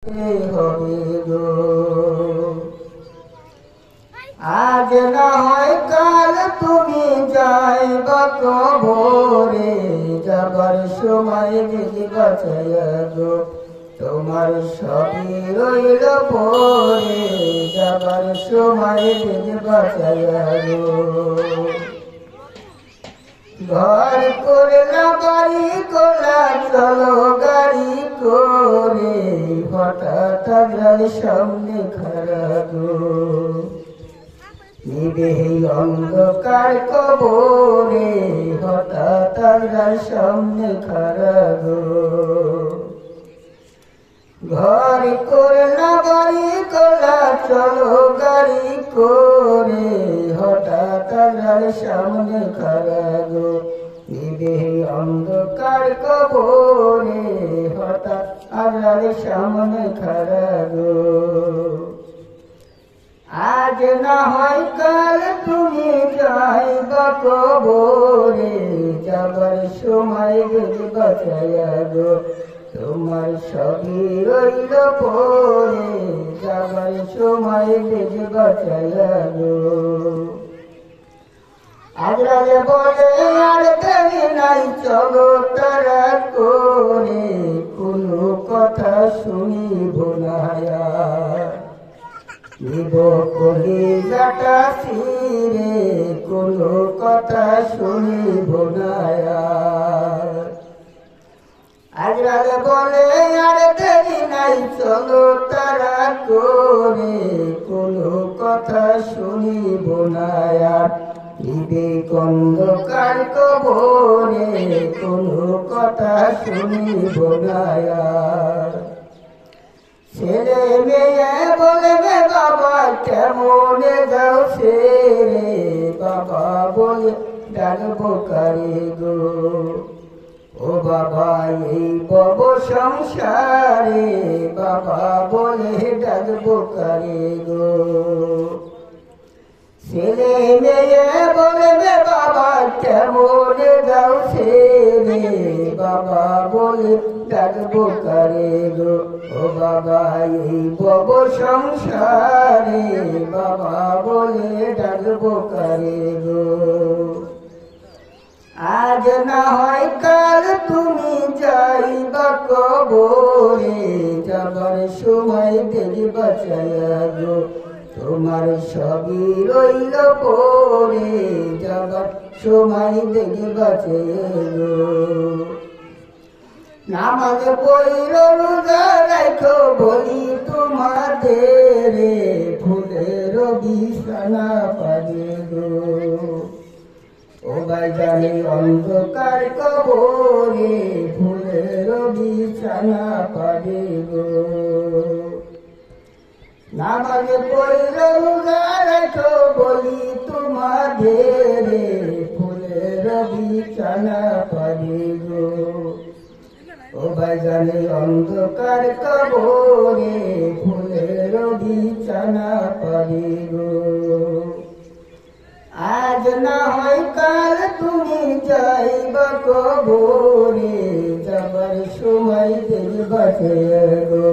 হবে গো। আজ না হয় কাল তুমি যাইবা কবরে, যাবার সময় যদি বাঁচাইয়া গো তোমার সবই রইল পরে, যাবার সময় যদি বাঁচাইয়া গো। ঘর করে না বাড়ি কোলা চলো গাড়ি করে, হঠাৎ আজরাল সামনে খাড়া গো। নিবে অন্ধকার কবরে, হঠাৎ আজরাল সামনে খাড়া গো। ঘর করে না বাড়ি কোলা চলো গাড়ি করে, হঠাৎ আজরাল সামনে খাড়া গো। নিবে অন্ধকার কবরে, হঠাৎ আজরাল সামনে খাড়া গো। আজ না হয় কাল তুমি যাইবা কবরে, যাবার সময় যদি বাঁচাইয়া গো তোমার সবই রইল পরে, যাবার সময় যদি বাঁচাইয়া গো। আজরাল বলে আর দেরি নাই চলো তারা করে, কোনো কথা শুনিব না আর। নিব কলিজাটা ছিঁড়ে, কোনো কথা শুনিব না আর। আজরাল বলে আর দেরি নাই চলো তারা করে, কোনো কথা শুনিব না আর। নিবে অন্ধকার কবরে, কোনো কথা শুনিব না আর। ছেলে মেয়ে বলবে বাবা কেমনে যাও ছেড়ে, বাবা বলে ডাকবো কারে গো। ও বাবা এই বব সংসারে, বাবা বলে ডাকবো কারে গো। ছেলে মেয়ে বলবে বাবা কেমনে যাও ছেড়ে, বাবা বলে ডাকবো কারে গো। ও বাবা এই বব সংসারে, বাবা বলে ডাকবো কারে গো। আজ না হয় কাল তুমি যাইবা কবরে, যাবার সময় যদি বাঁচাইয়া গো তোমার সবই রইল পরে, যাবার সময় যদি বাঁচাইয়া গো। নামাজ পড়িল রোজা রাখো বলি তোমাদের, ফুলের বিছানা পাবে গো। ও ভাইজানে অন্ধকার কবরে, ফুলের বিছানা পাবে গো। নামাজ পড়িল রোজা রাখো বলি তোমাদের, ফুলের বিছানা পাবে গো। ও ভাইজানে অন্ধকার কবরে, ফুলের বিছানা পাবে গো। আজ না হয় কাল তুমি যাইবা কবরে, যাবার সময় যদি বাঁচাইয়া গো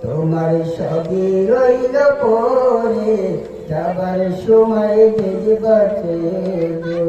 তোমার সবই রইল পরে, যাবার সময় যদি বাঁচাইয়া গো।